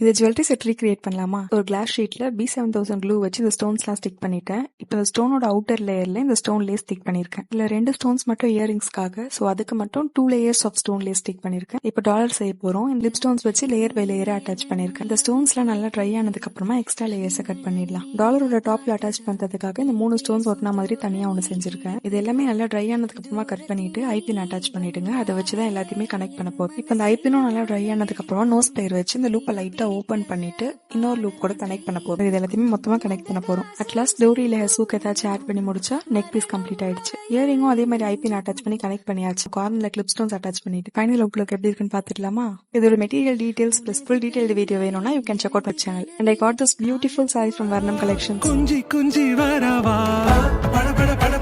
இந்த jewellery set recreate பண்ணலாமா? ஒரு கிளாஸ் ஷீட்ல B7000 க்ளூ வச்சு இந்த ஸ்டோன்ஸ்லாம் ஸ்டிக் பண்ணிட்டேன். இப்போ இந்த ஸ்டோனோட அவுட்டர் லேயர்ல இந்த ஸ்டோன் லேஸ் ஸ்டிக் பண்ணிருக்கேன். இதுல 2 ஸ்டோன்ஸ் மட்டும் இயரிங்ஸ்க்காக, ஸோ அதுக்கு மட்டும் 2 layers of stone lace stick பண்ணிருக்கேன். இப்போ டாலர் செய்ய போறோம். இந்த லிப் ஸ்டோன்ஸ் வச்சு லேயர் பை லேயரா அட்டாச் பண்ணிருக்கேன். இந்த ஸ்டோன்ஸ்லாம் நல்லா ட்ரை ஆனதுக்கு அப்புறமா எக்ஸ்ட்ரா லேயர்ஸை கட் பண்ணிடலாம். டாலரோட டாப்ல அட்டாச் பண்றதுக்காக இந்த 3 ஸ்டோன்ஸ் ஒட்டின மாதிரி தனியா ஒன்று செஞ்சிருக்கேன். இது எல்லாமே நல்லா ட்ரை ஆனதுக்கு அப்புறமா கட் பண்ணிட்டு ஐபின் அட்டாச் பண்ணிடுங்க. அதை வச்சுதான் எல்லாத்தையுமே கனெக்ட் பண்ண போறோம். இப்போ இந்த ஐபினும் நல்லா ட்ரை ஆனதுக்கு அப்புறமா நோஸ் பிளேயர் வச்சு இந்த லூப்பை லைட்டா ஓபன் பண்ணிட்டு இன்னொரு லூப் கூட கனெக்ட் பண்ண போறோம். இது எல்லாத்தையுமே மொத்தமா கனெக்ட் பண்ண போறோம். அட்லாஸ்ட் டோரியில ஹெசூக்கு ஏதாச்சும் ஆட் பண்ணி முடிச்சா நெக் பீஸ் கம்ப்ளீட் ஆயிடுச்சு. இயரிங்கும் அதே மாதிரி ஐபின் அட்டாச் பண்ணி கனெக்ட் பண்ணியாச்சு. கார்னர்ல கிளிப் ஸ்டோன்ஸ் அட்டாச் பண்ணிட்டு ஃபைனல் லுக் எப்படி இருக்குன்னு பாத்துக்கலாமா? இதோட material details plus full detail video வேணும்னா you can check out my channel. And I got this beautiful saree from Varnam Collections. குஞ்சி குஞ்சி வரவா பட பட பட